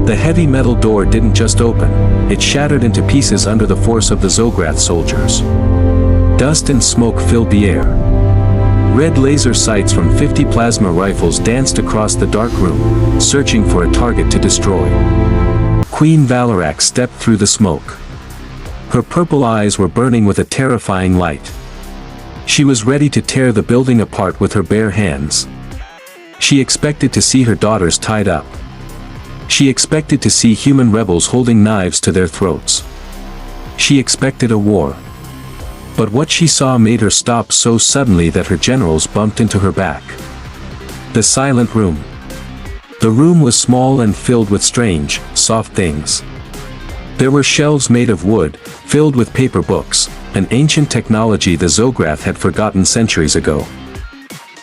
The heavy metal door didn't just open, it shattered into pieces under the force of the Zograth soldiers. Dust and smoke filled the air. Red laser sights from 50 plasma rifles danced across the dark room, searching for a target to destroy. Queen Valorak stepped through the smoke. Her purple eyes were burning with a terrifying light. She was ready to tear the building apart with her bare hands. She expected to see her daughters tied up. She expected to see human rebels holding knives to their throats. She expected a war. But what she saw made her stop so suddenly that her generals bumped into her back. The silent room. The room was small and filled with strange, soft things. There were shelves made of wood, filled with paper books, an ancient technology the Zograth had forgotten centuries ago.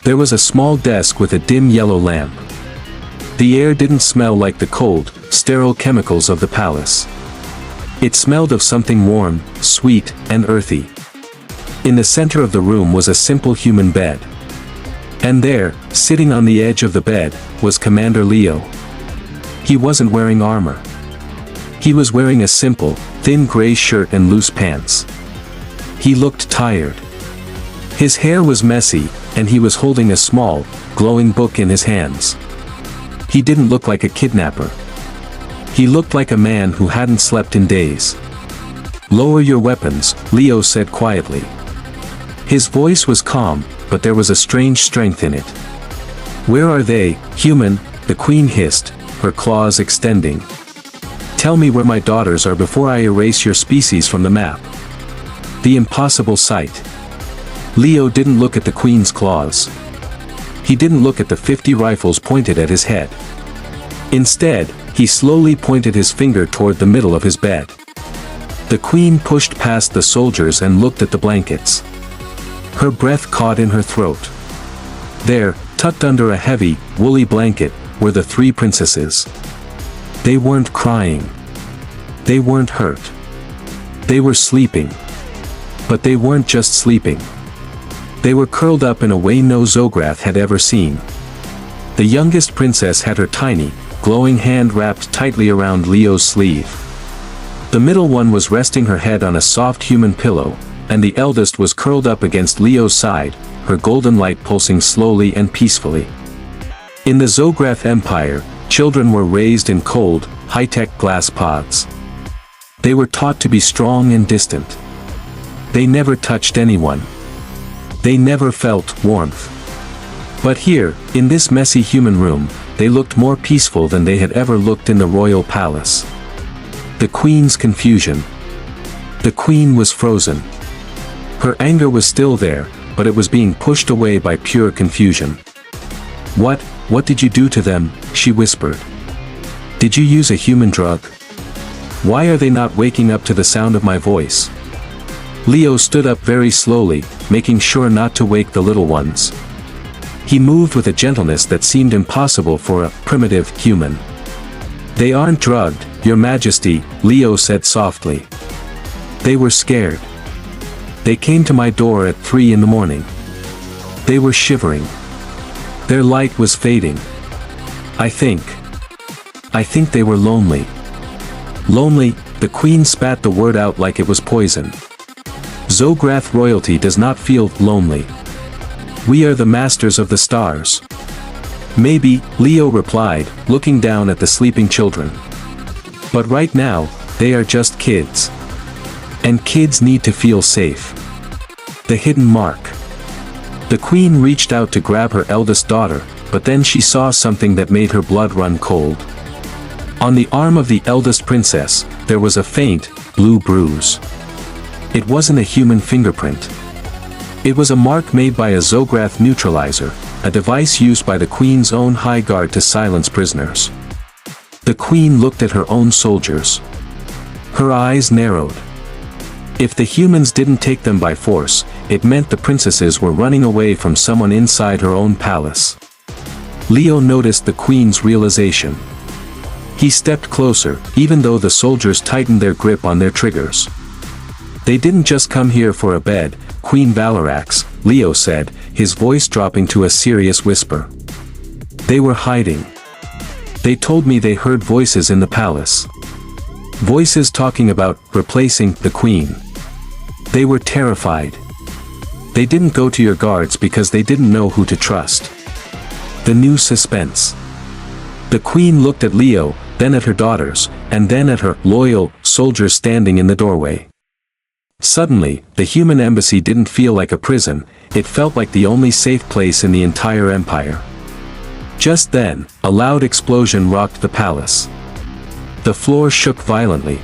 There was a small desk with a dim yellow lamp. The air didn't smell like the cold, sterile chemicals of the palace. It smelled of something warm, sweet, and earthy. In the center of the room was a simple human bed. And there, sitting on the edge of the bed, was Commander Leo. He wasn't wearing armor. He was wearing a simple, thin gray shirt and loose pants. He looked tired. His hair was messy, and he was holding a small, glowing book in his hands. He didn't look like a kidnapper. He looked like a man who hadn't slept in days. "Lower your weapons," Leo said quietly. His voice was calm, but there was a strange strength in it. "Where are they, human?" the queen hissed, her claws extending. "Tell me where my daughters are before I erase your species from the map." The impossible sight. Leo didn't look at the queen's claws. He didn't look at the 50 rifles pointed at his head. Instead, he slowly pointed his finger toward the middle of his bed. The queen pushed past the soldiers and looked at the blankets. Her breath caught in her throat. There, tucked under a heavy, woolly blanket, were the 3 princesses. They weren't crying. They weren't hurt. They were sleeping. But they weren't just sleeping. They were curled up in a way no Zograth had ever seen. The youngest princess had her tiny, glowing hand wrapped tightly around Leo's sleeve. The middle one was resting her head on a soft human pillow, and the eldest was curled up against Leo's side, her golden light pulsing slowly and peacefully. In the Zograth Empire, children were raised in cold, high-tech glass pods. They were taught to be strong and distant. They never touched anyone. They never felt warmth. But here, in this messy human room, they looked more peaceful than they had ever looked in the royal palace. The queen's confusion. The queen was frozen. Her anger was still there, but it was being pushed away by pure confusion. What did you do to them?" she whispered. "Did you use a human drug? Why are they not waking up to the sound of my voice?" Leo stood up very slowly, making sure not to wake the little ones. He moved with a gentleness that seemed impossible for a primitive human. "They aren't drugged, Your Majesty," Leo said softly. "They were scared. They came to my door at 3 in the morning. They were shivering. Their light was fading. I think they were lonely." "Lonely," the queen spat the word out like it was poison. "Zograth royalty does not feel lonely. We are the masters of the stars." "Maybe," Leo replied, looking down at the sleeping children. "But right now, they are just kids. And kids need to feel safe." The hidden mark. The queen reached out to grab her eldest daughter, but then she saw something that made her blood run cold. On the arm of the eldest princess, there was a faint, blue bruise. It wasn't a human fingerprint. It was a mark made by a Zograth neutralizer, a device used by the queen's own high guard to silence prisoners. The queen looked at her own soldiers. Her eyes narrowed. If the humans didn't take them by force, it meant the princesses were running away from someone inside her own palace. Leo noticed the queen's realization. He stepped closer, even though the soldiers tightened their grip on their triggers. "They didn't just come here for a bed, Queen Valorax," Leo said, his voice dropping to a serious whisper. "They were hiding. They told me they heard voices in the palace. Voices talking about replacing the queen. They were terrified. They didn't go to your guards because they didn't know who to trust. The new suspense. The queen looked at Leo, then at her daughters, and then at her loyal soldiers standing in the doorway. Suddenly, the human embassy didn't feel like a prison, it felt like the only safe place in the entire empire. Just then, a loud explosion rocked the palace. The floor shook violently.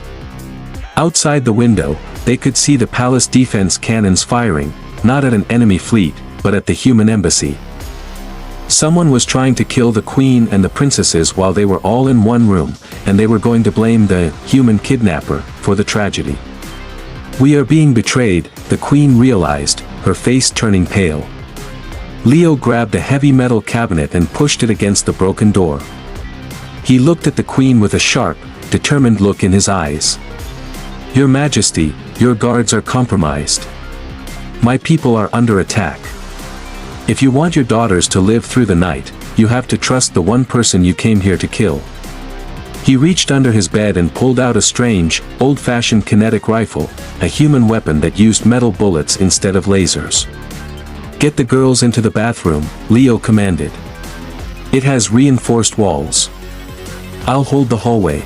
Outside the window, they could see the palace defense cannons firing, not at an enemy fleet, but at the human embassy. Someone was trying to kill the queen and the princesses while they were all in one room, and they were going to blame the human kidnapper for the tragedy. We are being betrayed, the queen realized, her face turning pale. Leo grabbed a heavy metal cabinet and pushed it against the broken door. He looked at the queen with a sharp, determined look in his eyes. Your Majesty, your guards are compromised. My people are under attack. If you want your daughters to live through the night, you have to trust the one person you came here to kill. He reached under his bed and pulled out a strange, old-fashioned kinetic rifle, a human weapon that used metal bullets instead of lasers. Get the girls into the bathroom, Leo commanded. It has reinforced walls. I'll hold the hallway.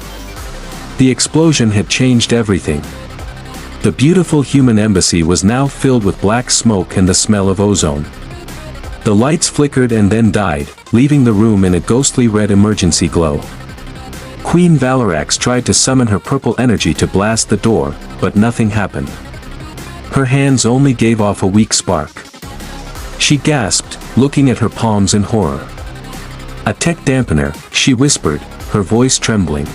The explosion had changed everything. The beautiful human embassy was now filled with black smoke and the smell of ozone. The lights flickered and then died, leaving the room in a ghostly red emergency glow. Queen Valerax tried to summon her purple energy to blast the door, but nothing happened. Her hands only gave off a weak spark. She gasped, looking at her palms in horror. A tech dampener, she whispered, her voice trembling.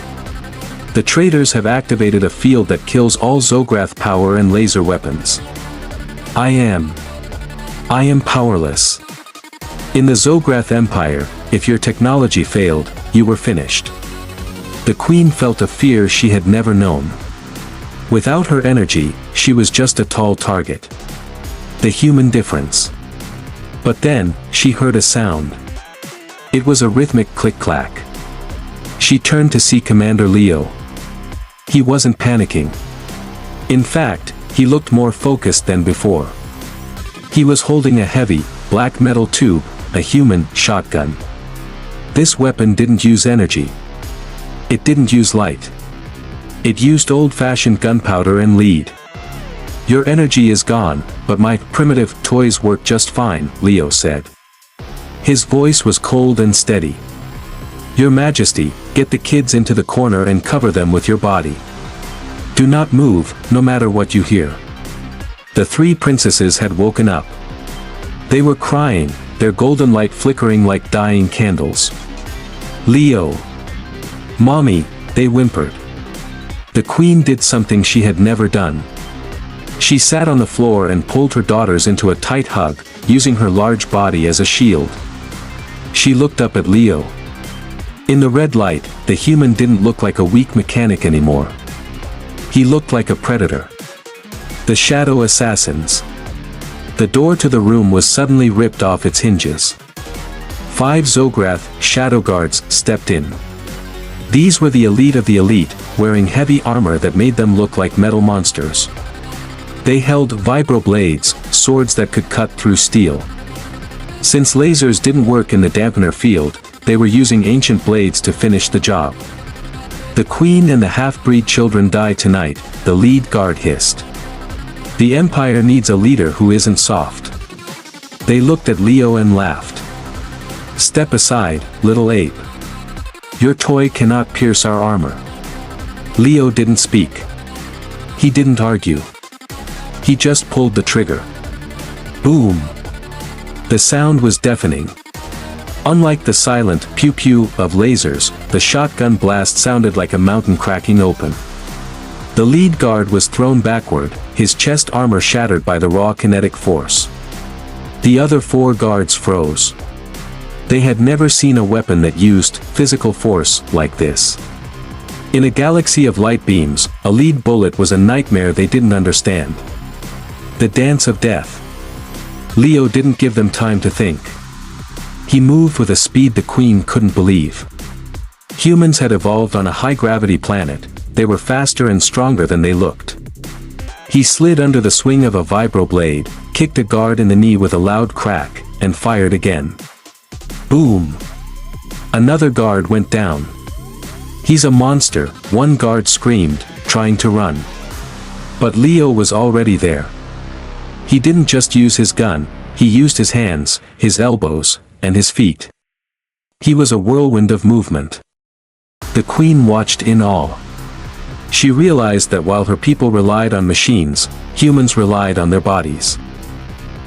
The traitors have activated a field that kills all Zograth power and laser weapons. I am powerless. In the Zograth Empire, if your technology failed, you were finished. The queen felt a fear she had never known. Without her energy, she was just a tall target. The human difference. But then, she heard a sound. It was a rhythmic click-clack. She turned to see Commander Leo. He wasn't panicking. In fact, he looked more focused than before. He was holding a heavy, black metal tube, a human shotgun. This weapon didn't use energy. It didn't use light. It used old-fashioned gunpowder and lead. Your energy is gone, but my primitive toys work just fine, Leo said. His voice was cold and steady. Your Majesty, get the kids into the corner and cover them with your body. Do not move, no matter what you hear. The three princesses had woken up. They were crying, their golden light flickering like dying candles. Leo. Mommy, they whimpered. The queen did something she had never done. She sat on the floor and pulled her daughters into a tight hug, using her large body as a shield. She looked up at Leo. In the red light, the human didn't look like a weak mechanic anymore. He looked like a predator. The shadow assassins. The door to the room was suddenly ripped off its hinges. 5 Zograth shadow guards stepped in. These were the elite of the elite, wearing heavy armor that made them look like metal monsters. They held vibroblades, swords that could cut through steel. Since lasers didn't work in the dampener field, they were using ancient blades to finish the job. The queen and the half-breed children die tonight, the lead guard hissed. The Empire needs a leader who isn't soft. They looked at Leo and laughed. Step aside, little ape. Your toy cannot pierce our armor. Leo didn't speak. He didn't argue. He just pulled the trigger. Boom! The sound was deafening. Unlike the silent pew-pew of lasers, the shotgun blast sounded like a mountain cracking open. The lead guard was thrown backward, his chest armor shattered by the raw kinetic force. The other 4 guards froze. They had never seen a weapon that used physical force like this. In a galaxy of light beams, a lead bullet was a nightmare they didn't understand. The dance of death. Leo didn't give them time to think. He moved with a speed the queen couldn't believe. Humans had evolved on a high-gravity planet. They were faster and stronger than they looked. He slid under the swing of a vibroblade, kicked a guard in the knee with a loud crack, and fired again. Boom! Another guard went down. "He's a monster," one guard screamed, trying to run. But Leo was already there. He didn't just use his gun, he used his hands, his elbows, and his feet. He was a whirlwind of movement. The Queen watched in awe. She realized that while her people relied on machines, humans relied on their bodies.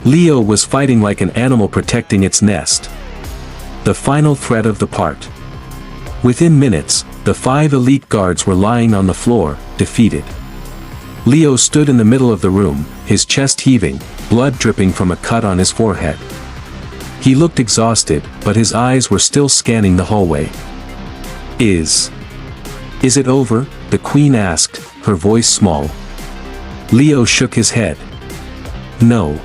Leo was fighting like an animal protecting its nest. The final threat of the part. Within minutes, the 5 elite guards were lying on the floor, defeated. Leo stood in the middle of the room, his chest heaving, blood dripping from a cut on his forehead. He looked exhausted, but his eyes were still scanning the hallway. Is it over?" the Queen asked, her voice small. Leo shook his head. "No.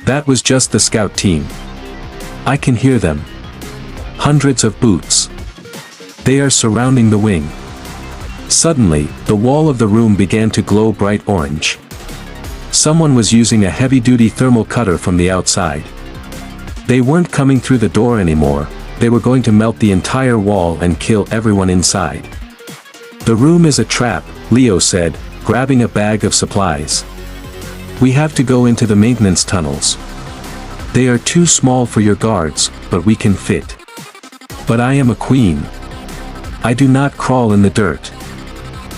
That was just the scout team. I can hear them. Hundreds of boots. They are surrounding the wing." Suddenly, the wall of the room began to glow bright orange. Someone was using a heavy-duty thermal cutter from the outside. They weren't coming through the door anymore, they were going to melt the entire wall and kill everyone inside. "The room is a trap," Leo said, grabbing a bag of supplies. "We have to go into the maintenance tunnels. They are too small for your guards, but we can fit." "But I am a queen. I do not crawl in the dirt,"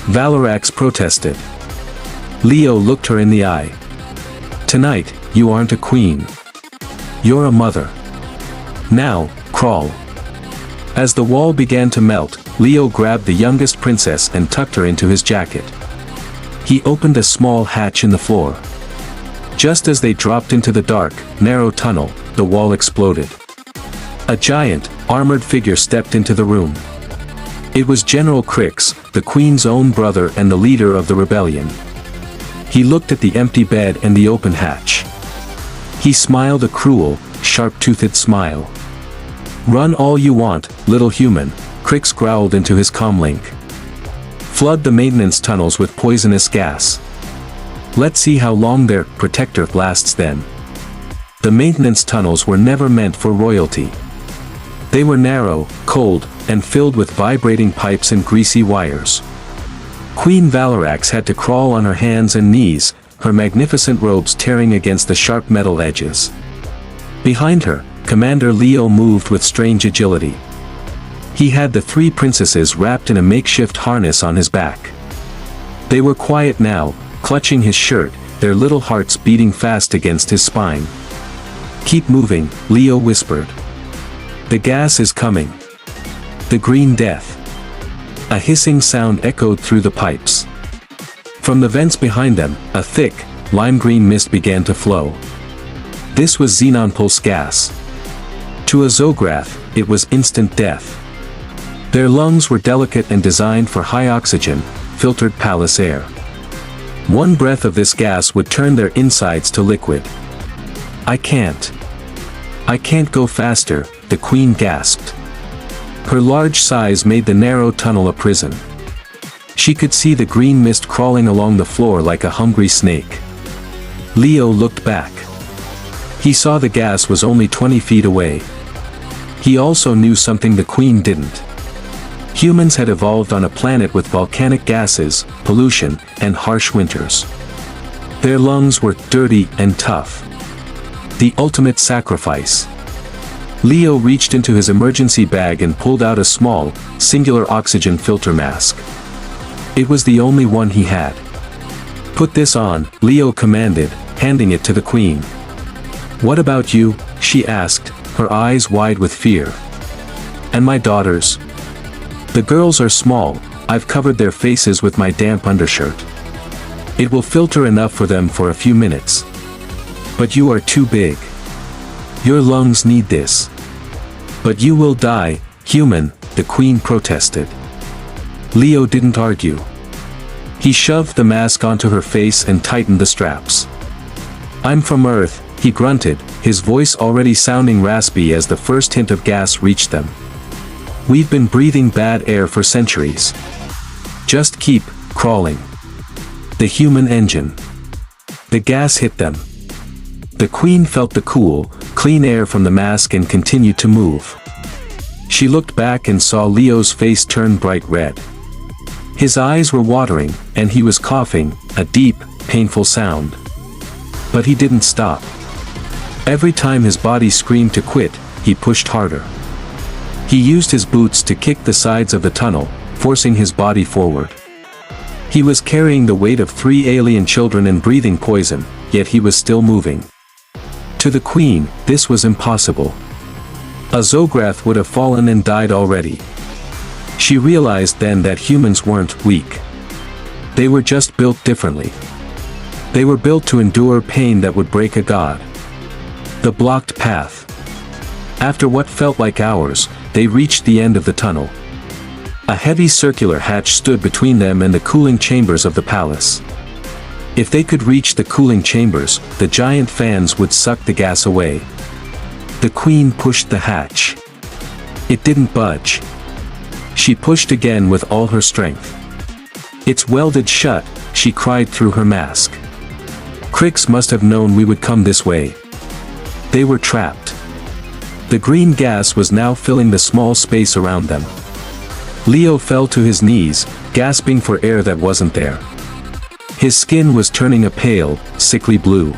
Valorax protested. Leo looked her in the eye. "Tonight, you aren't a queen. You're a mother. Now, crawl." As the wall began to melt, Leo grabbed the youngest princess and tucked her into his jacket. He opened a small hatch in the floor. Just as they dropped into the dark, narrow tunnel, the wall exploded. A giant, armored figure stepped into the room. It was General Crix, the Queen's own brother and the leader of the rebellion. He looked at the empty bed and the open hatch. He smiled a cruel, sharp-toothed smile. "Run all you want, little human," Crix growled into his comlink. "Flood the maintenance tunnels with poisonous gas. Let's see how long their protector lasts then." The maintenance tunnels were never meant for royalty. They were narrow, cold, and filled with vibrating pipes and greasy wires. Queen Valorax had to crawl on her hands and knees, her magnificent robes tearing against the sharp metal edges. Behind her, Commander Leo moved with strange agility. He had the 3 princesses wrapped in a makeshift harness on his back. They were quiet now, clutching his shirt, their little hearts beating fast against his spine. "Keep moving," Leo whispered. "The gas is coming. The green death." A hissing sound echoed through the pipes. From the vents behind them, a thick, lime-green mist began to flow. This was xenon pulse gas. To a Zograth, it was instant death. Their lungs were delicate and designed for high oxygen, filtered palace air. One breath of this gas would turn their insides to liquid. I can't go faster," the Queen gasped. Her large size made the narrow tunnel a prison. She could see the green mist crawling along the floor like a hungry snake. Leo looked back. He saw the gas was only 20 feet away. He also knew something the Queen didn't. Humans had evolved on a planet with volcanic gases, pollution, and harsh winters. Their lungs were dirty and tough. The ultimate sacrifice. Leo reached into his emergency bag and pulled out a small, singular oxygen filter mask. It was the only one he had. "Put this on," Leo commanded, handing it to the Queen. "What about you?" she asked, her eyes wide with fear. "And my daughters?" "The girls are small, I've covered their faces with my damp undershirt. It will filter enough for them for a few minutes. But you are too big. Your lungs need this." "But you will die, human," the Queen protested. Leo didn't argue. He shoved the mask onto her face and tightened the straps. "I'm from Earth," he grunted, his voice already sounding raspy as the first hint of gas reached them. We've been breathing bad air for centuries. Just keep crawling. The human engine. The gas hit them. The Queen felt the cool, clean air from the mask and continued to move. She looked back and saw Leo's face turn bright red. His eyes were watering, and he was coughing, a deep, painful sound. But he didn't stop. Every time his body screamed to quit, he pushed harder. He used his boots to kick the sides of the tunnel, forcing his body forward. He was carrying the weight of 3 alien children and breathing poison, yet he was still moving. To the Queen, this was impossible. A Zograth would have fallen and died already. She realized then that humans weren't weak. They were just built differently. They were built to endure pain that would break a god. The blocked path. After what felt like hours, they reached the end of the tunnel. A heavy circular hatch stood between them and the cooling chambers of the palace. If they could reach the cooling chambers, the giant fans would suck the gas away. The Queen pushed the hatch. It didn't budge. She pushed again with all her strength. "It's welded shut," she cried through her mask. Crix must have known we would come this way. They were trapped. The green gas was now filling the small space around them. Leo fell to his knees, gasping for air that wasn't there. His skin was turning a pale, sickly blue.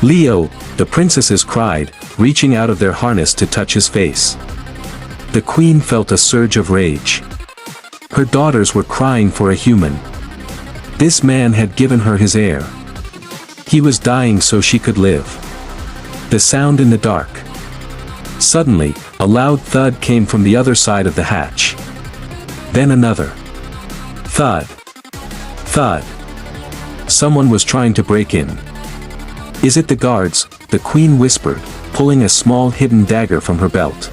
"Leo," the princesses cried, reaching out of their harness to touch his face. The Queen felt a surge of rage. Her daughters were crying for a human. This man had given her his heir. He was dying so she could live. The sound in the dark. Suddenly, a loud thud came from the other side of the hatch. Then another. Thud. Thud. Someone was trying to break in. "Is it the guards?" the Queen whispered, pulling a small hidden dagger from her belt.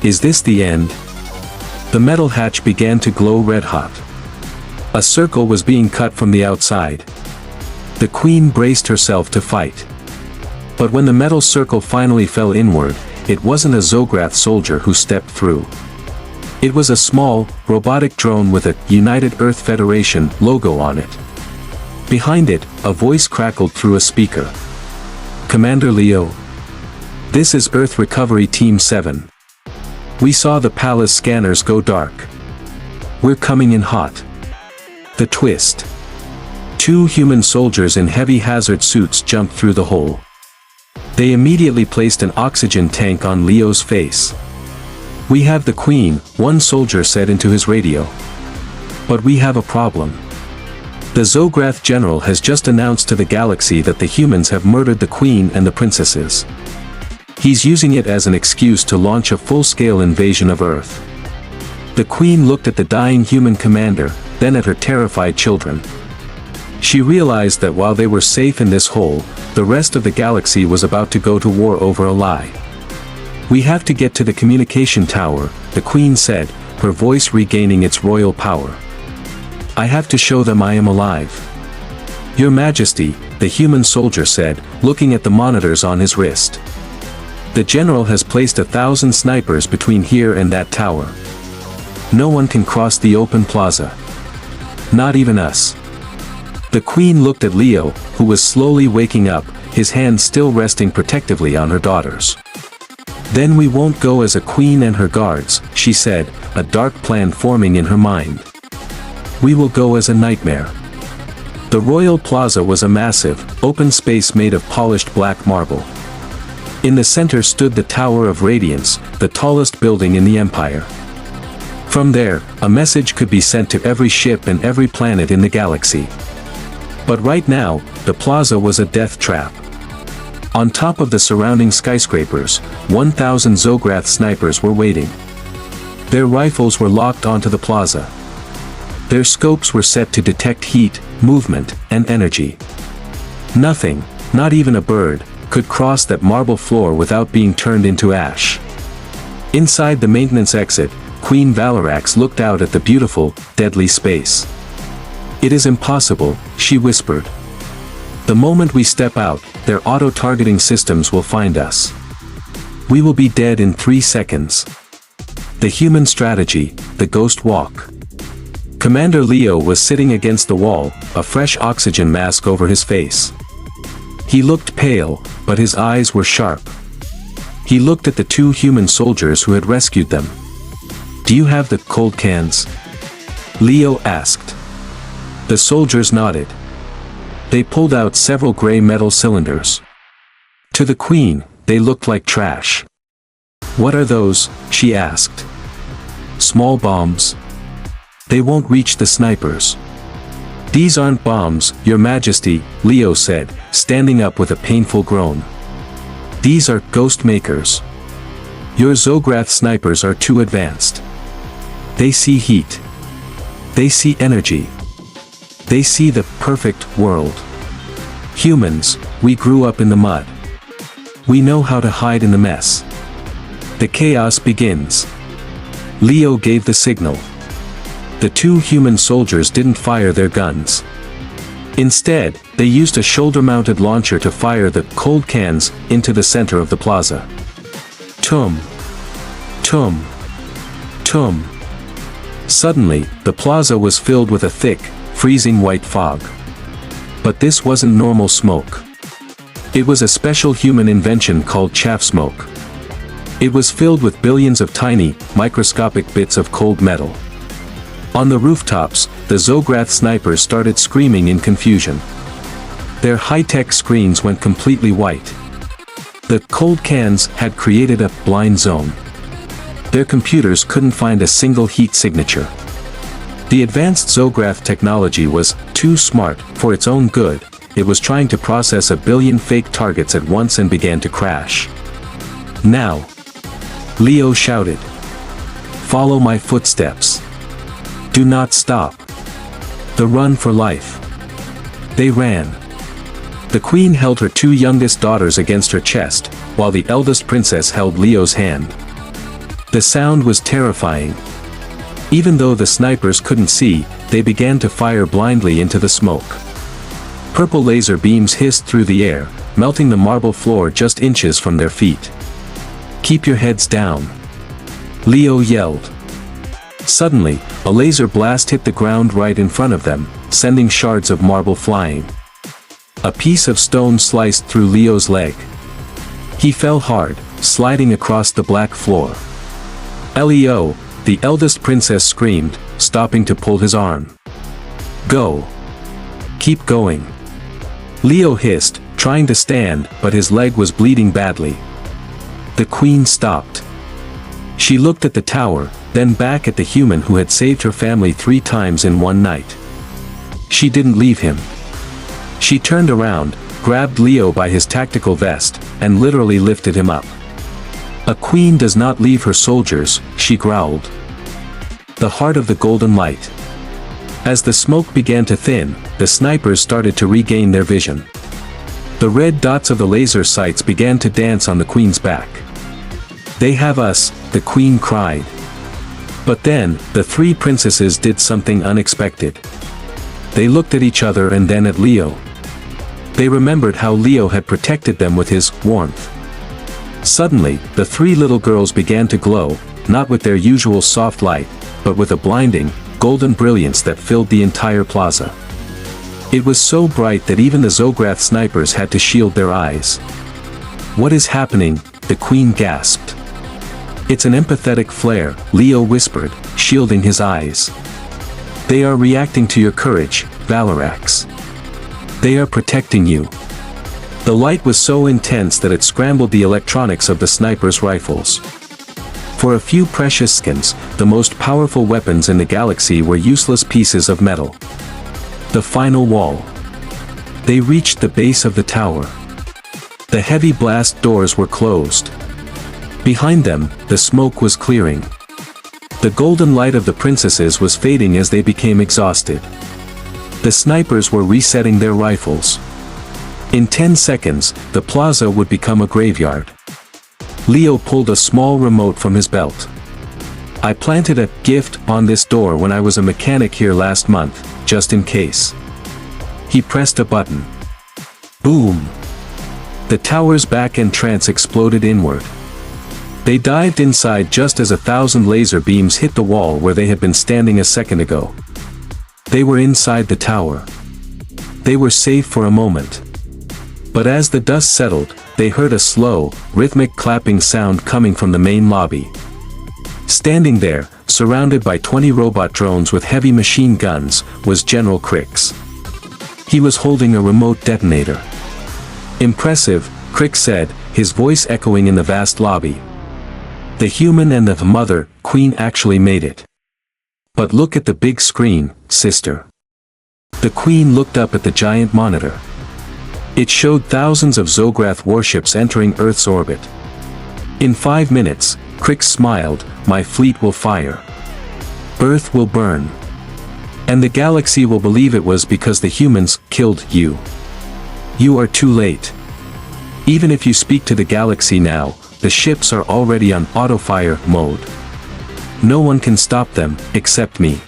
"Is this the end?" The metal hatch began to glow red-hot. A circle was being cut from the outside. The Queen braced herself to fight. But when the metal circle finally fell inward, it wasn't a Zograth soldier who stepped through. It was a small, robotic drone with a United Earth Federation logo on it. Behind it, a voice crackled through a speaker. "Commander Leo. This is Earth Recovery Team 7. We saw the palace scanners go dark. We're coming in hot." The twist. 2 human soldiers in heavy hazard suits jumped through the hole. They immediately placed an oxygen tank on Leo's face. "We have the Queen," one soldier said into his radio. "But we have a problem. The Zograth general has just announced to the galaxy that the humans have murdered the Queen and the princesses. He's using it as an excuse to launch a full-scale invasion of Earth." The Queen looked at the dying human commander, then at her terrified children. She realized that while they were safe in this hole, the rest of the galaxy was about to go to war over a lie. "We have to get to the communication tower," the Queen said, her voice regaining its royal power. "I have to show them I am alive." "Your Majesty," the human soldier said, looking at the monitors on his wrist. "The general has placed 1,000 snipers between here and that tower. No one can cross the open plaza. Not even us." The Queen looked at Leo, who was slowly waking up, his hand still resting protectively on her daughters. "Then we won't go as a queen and her guards," she said, a dark plan forming in her mind. "We will go as a nightmare." The royal plaza was a massive, open space made of polished black marble. In the center stood the Tower of Radiance, the tallest building in the Empire. From there, a message could be sent to every ship and every planet in the galaxy. But right now, the plaza was a death trap. On top of the surrounding skyscrapers, 1,000 Zograth snipers were waiting. Their rifles were locked onto the plaza. Their scopes were set to detect heat, movement, and energy. Nothing, not even a bird, could cross that marble floor without being turned into ash. Inside the maintenance exit, Queen Valarax looked out at the beautiful, deadly space. "It is impossible," she whispered. "The moment we step out, their auto-targeting systems will find us. We will be dead in 3 seconds." The human strategy, the ghost walk. Commander Leo was sitting against the wall, a fresh oxygen mask over his face. He looked pale, but his eyes were sharp. He looked at the two human soldiers who had rescued them. "Do you have the cold cans?" Leo asked. The soldiers nodded. They pulled out several gray metal cylinders. To the Queen, they looked like trash. "What are those?" she asked. "Small bombs. They won't reach the snipers." "These aren't bombs, Your Majesty," Leo said, standing up with a painful groan. "These are ghost makers. Your Zograth snipers are too advanced. They see heat. They see energy. They see the perfect world. Humans, we grew up in the mud. We know how to hide in the mess. The chaos begins." Leo gave the signal. The two human soldiers didn't fire their guns. Instead, they used a shoulder-mounted launcher to fire the cold cans into the center of the plaza. Tum. Tum. Tum. Suddenly, the plaza was filled with a thick, freezing white fog. But this wasn't normal smoke. It was a special human invention called chaff smoke. It was filled with billions of tiny, microscopic bits of cold metal. On the rooftops, the Zograth snipers started screaming in confusion. Their high-tech screens went completely white. The cold cans had created a blind zone. Their computers couldn't find a single heat signature. The advanced Zograth technology was too smart for its own good. It was trying to process a billion fake targets at once and began to crash. "Now!" Leo shouted. "Follow my footsteps. Do not stop. The run for life." They ran. The Queen held her two youngest daughters against her chest, while the eldest princess held Leo's hand. The sound was terrifying. Even though the snipers couldn't see, they began to fire blindly into the smoke. Purple laser beams hissed through the air, melting the marble floor just inches from their feet. "Keep your heads down," Leo yelled. Suddenly, a laser blast hit the ground right in front of them, sending shards of marble flying. A piece of stone sliced through Leo's leg. He fell hard, sliding across the black floor. "Leo," the eldest princess screamed, stopping to pull his arm. "Go. Keep going." Leo hissed, trying to stand, but his leg was bleeding badly. The Queen stopped. She looked at the tower, then back at the human who had saved her family 3 times in one night. She didn't leave him. She turned around, grabbed Leo by his tactical vest, and literally lifted him up. "A queen does not leave her soldiers," she growled. The heart of the golden light. As the smoke began to thin, the snipers started to regain their vision. The red dots of the laser sights began to dance on the Queen's back. "They have us," the Queen cried. But then, the 3 princesses did something unexpected. They looked at each other and then at Leo. They remembered how Leo had protected them with his warmth. Suddenly, the 3 little girls began to glow, not with their usual soft light, but with a blinding, golden brilliance that filled the entire plaza. It was so bright that even the Zograth snipers had to shield their eyes. "What is happening?" the Queen gasped. "It's an empathetic flare," Leo whispered, shielding his eyes. "They are reacting to your courage, Valorax. They are protecting you." The light was so intense that it scrambled the electronics of the snipers' rifles. For a few precious seconds, the most powerful weapons in the galaxy were useless pieces of metal. The final wall. They reached the base of the tower. The heavy blast doors were closed. Behind them, the smoke was clearing. The golden light of the princesses was fading as they became exhausted. The snipers were resetting their rifles. In 10 seconds, the plaza would become a graveyard. Leo pulled a small remote from his belt. "I planted a gift on this door when I was a mechanic here last month, just in case." He pressed a button. Boom! The tower's back entrance exploded inward. They dived inside just as 1,000 laser beams hit the wall where they had been standing a second ago. They were inside the tower. They were safe for a moment. But as the dust settled, they heard a slow, rhythmic clapping sound coming from the main lobby. Standing there, surrounded by 20 robot drones with heavy machine guns, was General Crix. He was holding a remote detonator. "Impressive," Crix said, his voice echoing in the vast lobby. "The human and the mother, Queen actually made it. But look at the big screen, sister." The Queen looked up at the giant monitor. It showed thousands of Zograth warships entering Earth's orbit. "In 5 minutes," Crix smiled, "my fleet will fire. Earth will burn. And the galaxy will believe it was because the humans killed you. You are too late. Even if you speak to the galaxy now, the ships are already on auto-fire mode. No one can stop them, except me."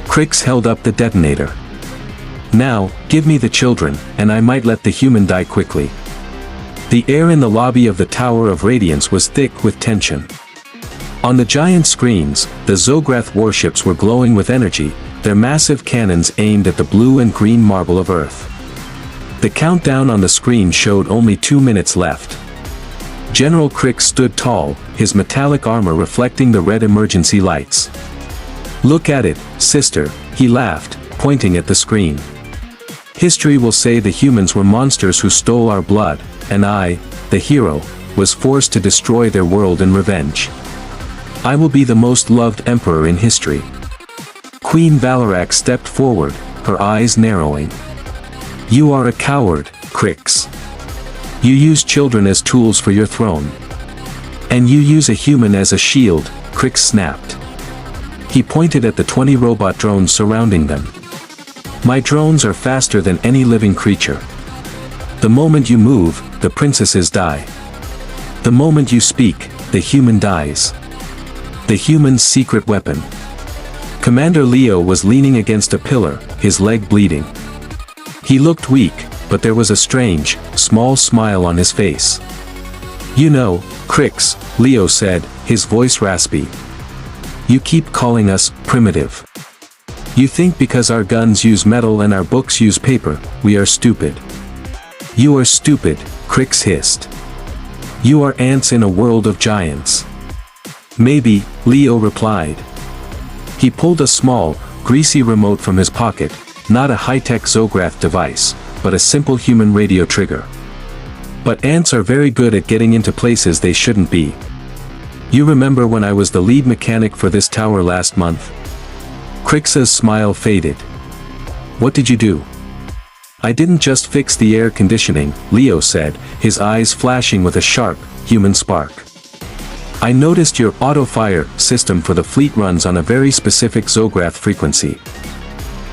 Crix held up the detonator. "Now, give me the children, and I might let the human die quickly." The air in the lobby of the Tower of Radiance was thick with tension. On the giant screens, the Zograth warships were glowing with energy, their massive cannons aimed at the blue and green marble of Earth. The countdown on the screen showed only 2 minutes left. General Crix stood tall, his metallic armor reflecting the red emergency lights. "Look at it, sister," he laughed, pointing at the screen. "History will say the humans were monsters who stole our blood, and I, the hero, was forced to destroy their world in revenge. I will be the most loved emperor in history." Queen Valorak stepped forward, her eyes narrowing. "You are a coward, Crix. You use children as tools for your throne. And you use a human as a shield," Crix snapped. He pointed at the 20 robot drones surrounding them. "My drones are faster than any living creature. The moment you move, the princesses die. The moment you speak, the human dies. The human's secret weapon." Commander Leo was leaning against a pillar, his leg bleeding. He looked weak, but there was a strange, small smile on his face. "You know, Crix," Leo said, his voice raspy. "You keep calling us primitive. You think because our guns use metal and our books use paper, we are stupid. You are stupid," Crix hissed. "You are ants in a world of giants." "Maybe," Leo replied. He pulled a small, greasy remote from his pocket, not a high-tech Zograth device, but a simple human radio trigger. "But ants are very good at getting into places they shouldn't be. You remember when I was the lead mechanic for this tower last month?" Crix's smile faded. "What did you do?" "I didn't just fix the air conditioning," Leo said, his eyes flashing with a sharp, human spark. "I noticed your auto-fire system for the fleet runs on a very specific Zograth frequency.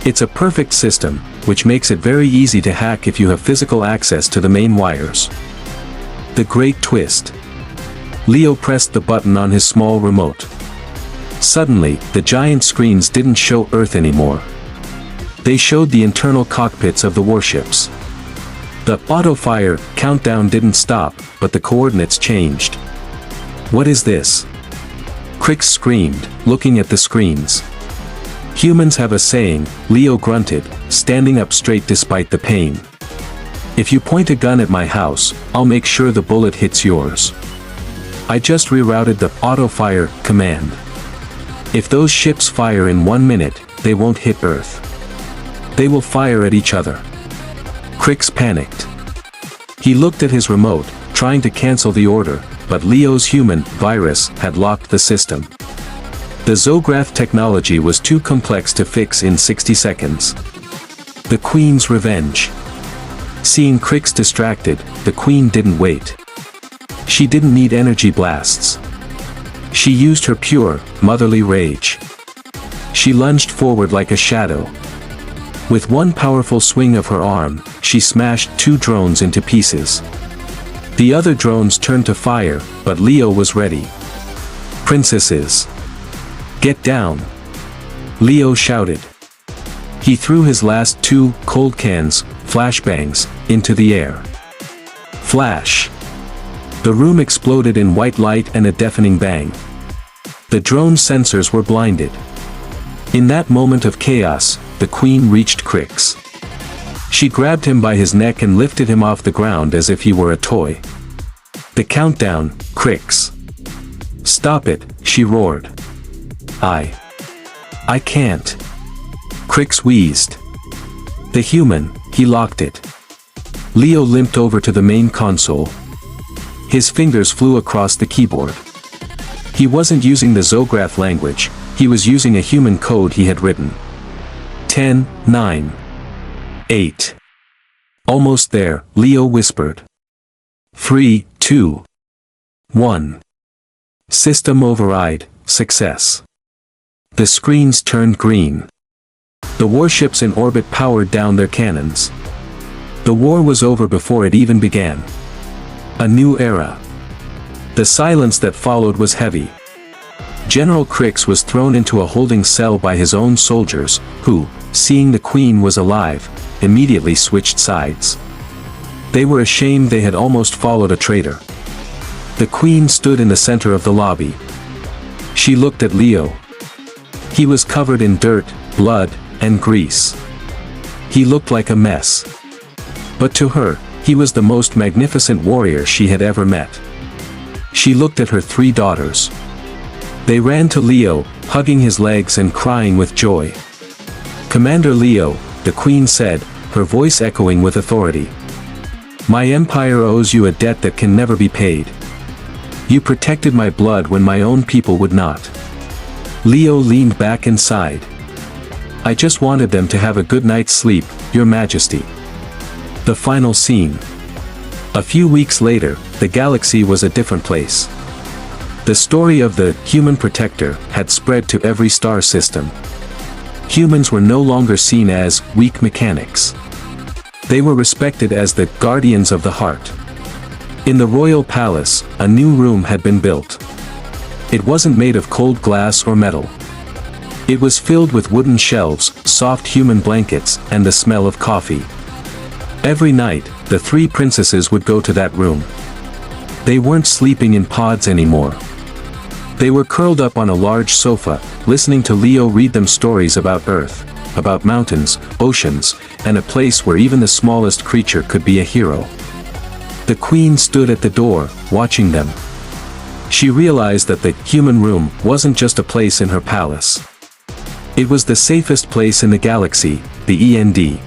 It's a perfect system, which makes it very easy to hack if you have physical access to the main wires." The great twist. Leo pressed the button on his small remote. Suddenly, the giant screens didn't show Earth anymore. They showed the internal cockpits of the warships. The auto-fire countdown didn't stop, but the coordinates changed. "What is this?" Crix screamed, looking at the screens. "Humans have a saying," Leo grunted, standing up straight despite the pain. "If you point a gun at my house, I'll make sure the bullet hits yours. I just rerouted the auto-fire command. If those ships fire in 1 minute, they won't hit Earth. They will fire at each other." Crix panicked. He looked at his remote, trying to cancel the order, but Leo's human virus had locked the system. The Zograth technology was too complex to fix in 60 seconds. The Queen's revenge. Seeing Crix distracted, the Queen didn't wait. She didn't need energy blasts. She used her pure, motherly rage. She lunged forward like a shadow. With one powerful swing of her arm, she smashed 2 drones into pieces. The other drones turned to fire, but Leo was ready. "Princesses! Get down!" Leo shouted. He threw his last 2 cold cans, flashbangs, into the air. Flash! The room exploded in white light and a deafening bang. The drone's sensors were blinded. In that moment of chaos, the Queen reached Crix. She grabbed him by his neck and lifted him off the ground as if he were a toy. The countdown, Crix. Stop it, she roared. I can't. Crix wheezed. The human, he locked it. Leo limped over to the main console. His fingers flew across the keyboard. He wasn't using the Zograth language, he was using a human code he had written. 10, 9, 8. Almost there, Leo whispered. 3, 2, 1. System override, success. The screens turned green. The warships in orbit powered down their cannons. The war was over before it even began. A new era. The silence that followed was heavy. General Crix was thrown into a holding cell by his own soldiers, who, seeing the Queen was alive, immediately switched sides. They were ashamed they had almost followed a traitor. The Queen stood in the center of the lobby. She looked at Leo. He was covered in dirt, blood, and grease. He looked like a mess. But to her, he was the most magnificent warrior she had ever met. She looked at her 3 daughters. They ran to Leo, hugging his legs and crying with joy. Commander Leo, the Queen said, her voice echoing with authority. My empire owes you a debt that can never be paid. You protected my blood when my own people would not. Leo leaned back and sighed. I just wanted them to have a good night's sleep, Your Majesty. The final scene. A few weeks later, the galaxy was a different place. The story of the human protector had spread to every star system. Humans were no longer seen as weak mechanics. They were respected as the guardians of the heart. In the royal palace, a new room had been built. It wasn't made of cold glass or metal. It was filled with wooden shelves, soft human blankets, and the smell of coffee. Every night, the 3 princesses would go to that room. They weren't sleeping in pods anymore. They were curled up on a large sofa, listening to Leo read them stories about Earth, about mountains, oceans, and a place where even the smallest creature could be a hero. The Queen stood at the door, watching them. She realized that the human room wasn't just a place in her palace. It was the safest place in the galaxy, the END.